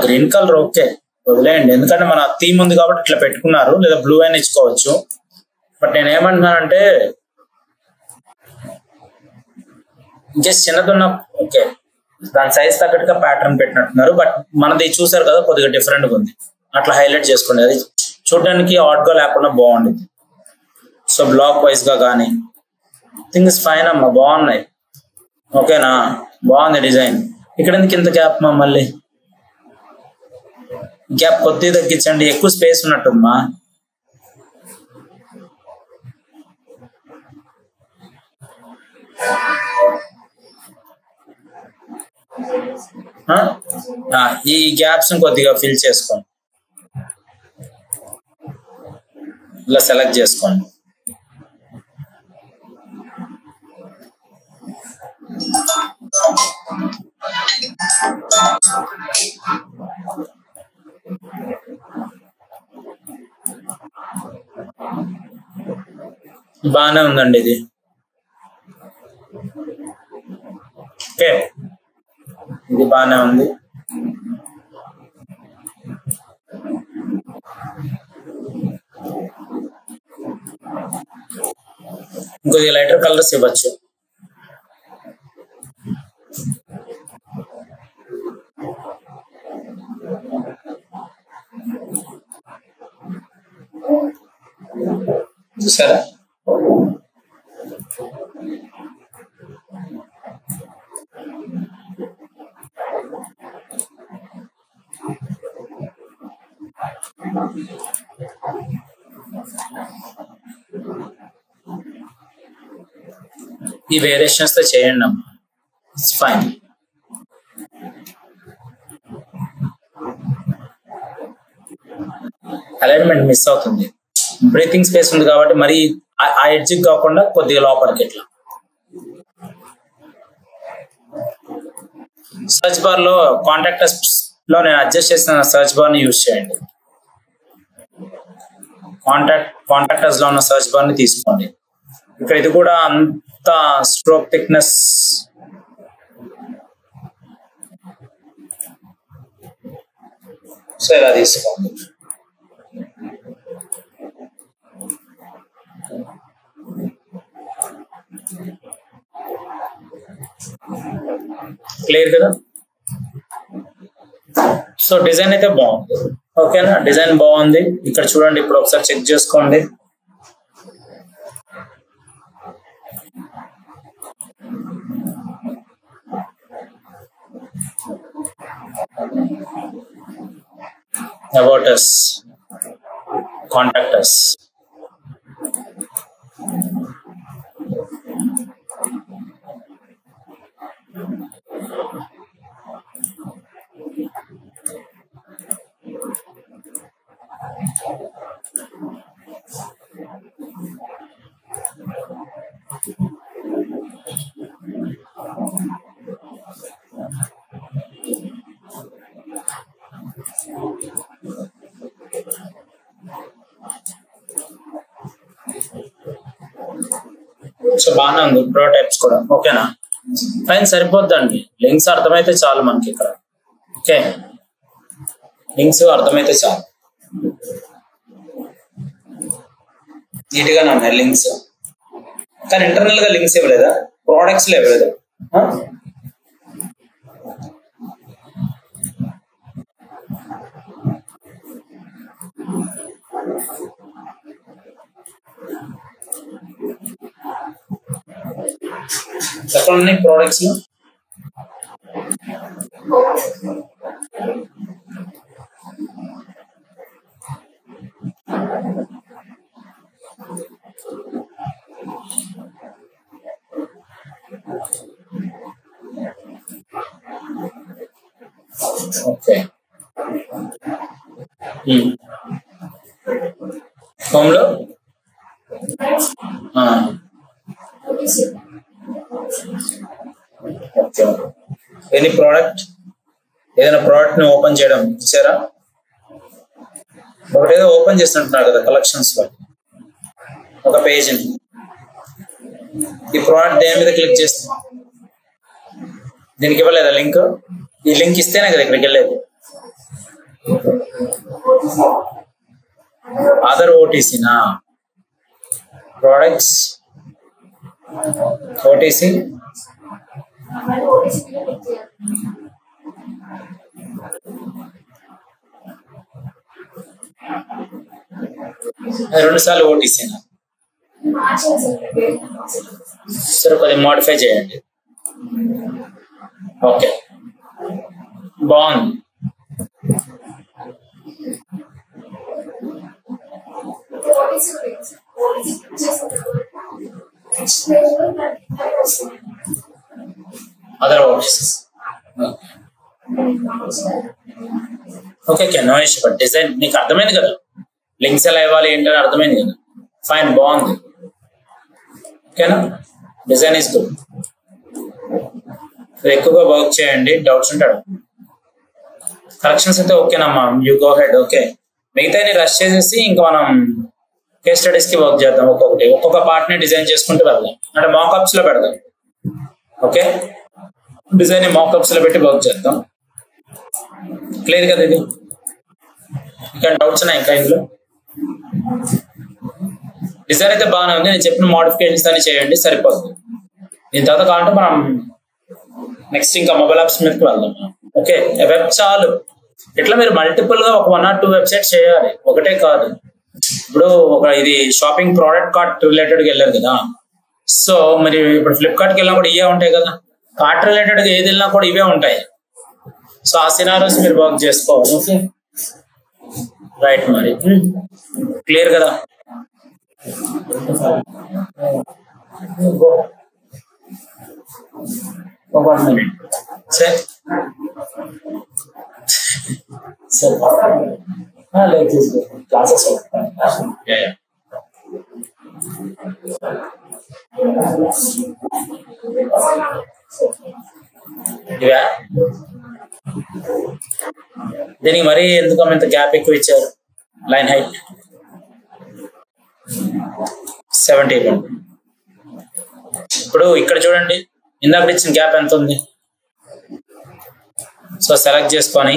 గ్రీన్ కలర్ ఓకే, వదిలేయండి. ఎందుకంటే మన థీమ్ ఉంది కాబట్టి ఇట్లా పెట్టుకున్నారు, లేదా బ్లూ అయినా ఇచ్చుకోవచ్చు. బట్ నేను ఏమంటున్నానంటే జస్ట్ చిన్నదున్న ఓకే, దాని సైజ్ తగ్గట్టుగా ప్యాటర్న్ పెట్టినట్టున్నారు. బట్ మనది చూసారు కదా, కొద్దిగా డిఫరెంట్గా ఉంది, అట్లా హైలైట్ చేసుకోండి. అది చూడడానికి ఆడ్గా లేకుండా బాగుండేది. సో బ్లాక్ వైజ్ గా కానీ థింగ్స్ ఫైన్ అమ్మా, బాగున్నాయి. ఓకేనా, బాగుంది డిజైన్. ఇక్కడ ఎందుకు ఇంత గ్యాప్ మా? మళ్ళీ గ్యాప్ కొద్దిగా తగ్గించండి, ఎక్కువ స్పేస్ ఉన్నట్టుమ్మా. ఈ గ్యాప్స్ కొద్దిగా ఫిల్ చేసుకోండి, ఇలా సెలెక్ట్ చేసుకోండి. బాగానే ఉందండి ఇది. ఓకే, ఇది బాగానే ఉంది. ఇంకొద్దిగా లైటర్ కలర్స్ ఇవ్వచ్చు. చూసారా? ఈ వేరియేషన్స్ తో చేయండి అమ్మా, ఇట్స్ ఫైన్. అలైన్మెంట్ మిస్ అవుతుంది, బ్రీతింగ్ స్పేస్ ఉంది కాబట్టి మరి ఆ ఎడ్జ్ కాకుండా కొద్దిగా లోపలికి ఇట్లా. సర్చ్ బార్ లో కాంటాక్టర్స్ లో నేను అడ్జస్ట్ చేసిన సర్చ్ బార్ ని యూజ్ చేయండి. కాంటాక్టర్స్ లో ఉన్న సర్చ్ బార్ ని తీసుకోండి. ఇక్కడ ఇది కూడా అంత స్ట్రోక్ థిక్నెస్ సో ఇలా తీసుకోండి. క్లియర్ కదా? సో డిజైన్ అయితే బాగుంది. ఓకేనా, డిజైన్ బాగుంది. ఇక్కడ చూడండి, ఇప్పుడు ఒకసారి చెక్ చేసుకోండి. About us, contact us. So బాగానే ఉంది, ప్రో టైప్స్ కూడా ఓకేనా, ఫైన్, సరిపోద్దండి. లింక్స్ అర్థమైతే చాలు మనకి ఇక్కడ. ఓకే, లింక్స్ అర్థమైతే చాలు. నీట్గానే ఉన్నాయి లింక్స్, కానీ ఇంటర్నల్ గా లింక్స్ ఇవ్వలేదా? ప్రోడక్ట్స్ లేవు కదా. ఎక్కడ ఉన్నాయి ప్రోడక్ట్స్? ఓకే, హోమ్లో ఓకే. ఎనీ ప్రోడక్ట్, ఏదైనా ప్రోడక్ట్ ని ఓపెన్ చేయడం ఇచ్చారా? ఒకటి ఏదో ఓపెన్ చేస్తుంటున్నారు కదా కలెక్షన్స్ లో ఒక పేజ్. ఈ ప్రోడక్ట్ దేని మీద క్లిక్ చేస్తే దీనికి ఇవ్వలేదా లింక్? ఈ లింక్ ఇస్తేనే కదా ఇక్కడికి వెళ్ళేది. అదర్ ఓటీసీనా? ప్రోడక్ట్స్ ఓటీసీ రెండు సార్లు ఓటీసీనా? సరే, కొద్దిగా మోడిఫై చేయండి. ఓకే, బాగుంది. Other OTCs okay, no issue. But design నీకు అర్థమైంది కదా, లింక్స్ ఎలా ఇవ్వాలి ఏంటని అర్థమైంది కదా. ఫైన్, బాగుంది. ఓకేనా, డిజైన్ ఈస్ గుడ్. ఎక్కువగా వర్క్ చేయండి, డౌట్స్ ఉంటాడు. కలెక్షన్స్ అయితే ఓకేనమ్మా, యూ గో హెడ్. ఓకే, మిగతా రష్ చేసేసి ఇంకా మనం కేస్ స్టడీస్ కి వర్క్ చేద్దాం. ఒక్కొక్క పార్ట్ ని డిజైన్ చేసుకుంటూ వెళ్దాం. అంటే మాకప్స్ లో పెడదాం. ఓకే, డిజైన్ మాకప్స్ లో పెట్టి వర్క్ చేద్దాం. క్లియర్ కదా ఇది? ఇంకా డౌట్స్ ఉన్నాయి ఇంకా ఇందులో? డిజైన్ అయితే బాగానే ఉంది. నేను చెప్పిన మోడిఫికేషన్స్ అన్ని చేయండి, సరిపోతుంది. దీని తర్వాత కావాలంటే మనం నెక్స్ట్ ఇంకా మొబైల్ యాప్స్ మీదకి వెళ్దాం. ఓకే, వెబ్ చాలు. ఇట్లా మీరు మల్టిపుల్ గా ఒక 1 or 2 వెబ్సైట్స్ చేయాలి, ఒకటే కాదు. ఇప్పుడు ఇది షాపింగ్ ప్రోడక్ట్ కార్ట్ రిలేటెడ్ వెళ్ళారు కదా. సో మరి ఇప్పుడు ఫ్లిప్కార్ట్కి వెళ్ళినా కూడా ఇవే ఉంటాయి కదా. కార్ట్ రిలేటెడ్ ఏది వెళ్ళినా కూడా ఇవే ఉంటాయి. సో ఆ సినారియోస్ మీరు వర్క్ చేసుకోవాలి. Okay, right. మరి క్లియర్ కదా? క్లాసెస్ ఇవా? దీనికి మరీ ఎందుకు ఇంత గ్యాప్ ఎక్కువ ఇచ్చారు? లైన్ హైట్ 70 ఇవ్వండి. ఇప్పుడు ఇక్కడ చూడండి, ఇందాక ఇచ్చిన గ్యాప్ ఎంత ఉంది. సో సెలెక్ట్ చేసుకొని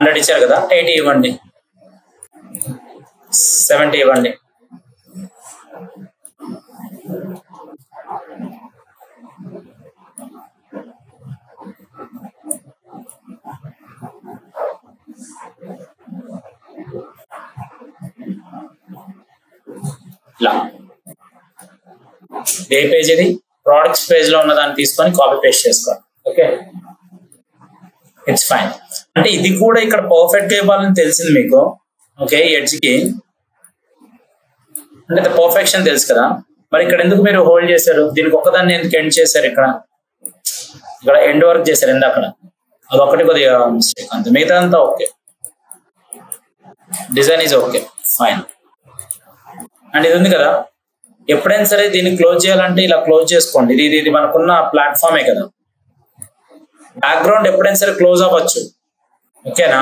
100 ఇచ్చారు కదా, 80 ఇవ్వండి, 70 ఇవ్వండి. ఇలా ఏ పేజ్ ఇది? ప్రోడక్ట్స్ పేజ్ లో ఉన్న దాన్ని తీసుకొని కాపీ పేస్ట్ చేసుకోవాలి. Okay, it's fine. అంటే ఇది కూడా ఇక్కడ పర్ఫెక్ట్ గా ఇవ్వాలని తెలిసింది మీకు. ఓకే, ఎడ్జ్ కి అంటే పర్ఫెక్షన్ తెలుసు కదా. మరి ఇక్కడ ఎందుకు మీరు హోల్డ్ చేశారు? దీనికి ఒక్కదాన్ని ఎందుకు ఎండ్ చేశారు? ఇక్కడ ఎండ్ వర్క్ చేశారు అక్కడ. అదొక్కటి కొద్దిగా మిస్టేక్, అంతే. మిగతా అంతా okay. Design is okay, fine. And ఇది ఉంది కదా, ఎప్పుడైనా సరే దీన్ని క్లోజ్ చేయాలంటే ఇలా క్లోజ్ చేసుకోండి. ఇది మనకున్న ప్లాట్ఫామే కదా. బ్యాక్గ్రౌండ్ ఎప్పుడైనా సరే క్లోజ్ అవ్వచ్చు. ఓకేనా?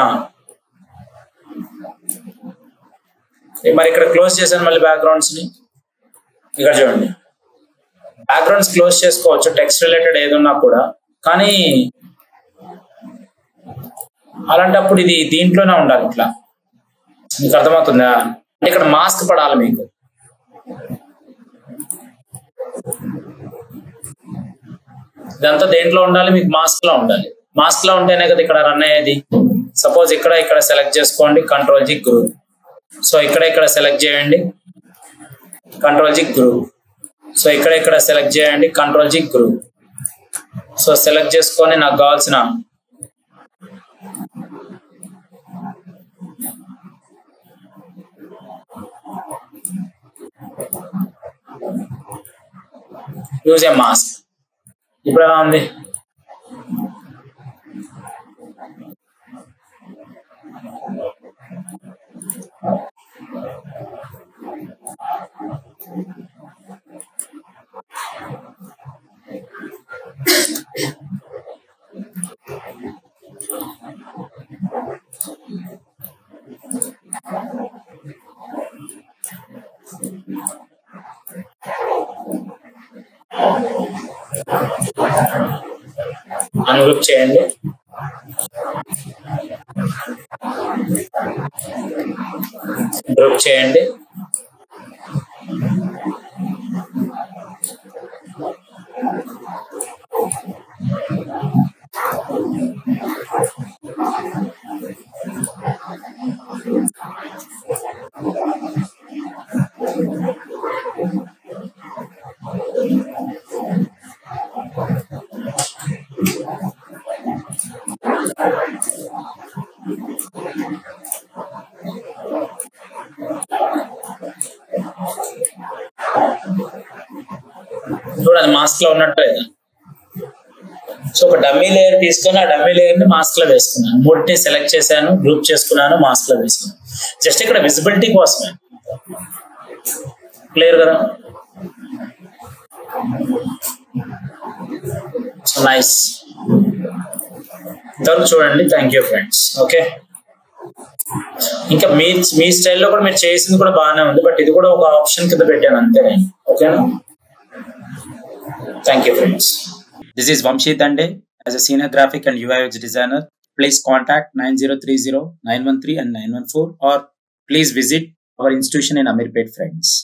మరి ఇక్కడ క్లోజ్ చేశాను మళ్ళీ బ్యాక్గ్రౌండ్స్ ని. ఇక్కడ చూడండి, బ్యాక్గ్రౌండ్స్ క్లోజ్ చేసుకోవచ్చు టెక్స్ట్ రిలేటెడ్ ఏదన్నా కూడా. కానీ అలాంటప్పుడు ఇది దీంట్లోనే ఉండాలి. ఇట్లా మీకు అర్థమవుతుందా? అంటే ఇక్కడ మాస్క్ పడాలి మీకు. ఇదంతా దేంట్లో ఉండాలి, మీకు మాస్క్ లో ఉండాలి. మాస్క్ లో ఉంటేనే కదా ఇక్కడ రన్ అయ్యేది. సపోజ్ ఇక్కడ సెలెక్ట్ చేసుకోండి, కంట్రోల్ జీ గ్రూప్. సో ఇక్కడ సెలెక్ట్ చేయండి, కంట్రోల్ జీ గ్రూప్. సో ఇక్కడ సెలెక్ట్ చేయండి, control G group. So select చేసుకొని నాకు కావాల్సిన యూజ్ ఏ మాస్క్. ఇప్పుడు ఎలా ఉంది? అన్గ్రూప్ చేయండి. గ్రూప్ చేయండి. చూడండి మాస్క్ లో ఉన్నట్టు లేదా? సో ఒక డమ్మీ లేయర్ తీసుకొని ఆ డమ్మీ లేయర్ ని మాస్క్ లో వేసుకున్నాను. మూడింటిని సెలెక్ట్ చేశాను, గ్రూప్ చేసుకున్నాను, మాస్క్ లో వేసుకున్నాను. జస్ట్ ఇక్కడ విజిబిలిటీ కోసమే. క్లియర్ కదా? So nice. ఇంతవరకు చూడండి. Thank you friends. ఓకే, ఇంకా మీ స్టైల్లో కూడా మీరు చేసింది కూడా బాగానే ఉంది, బట్ ఇది కూడా ఒక ఆప్షన్ కింద పెట్టాను అంతే నేను. ఓకేనా? Thank you, friends. This is Vamshi Dande. As a senior graphic and UI UX designer, please contact 9030 913 and 914, or please visit our institution in Amirpet, friends.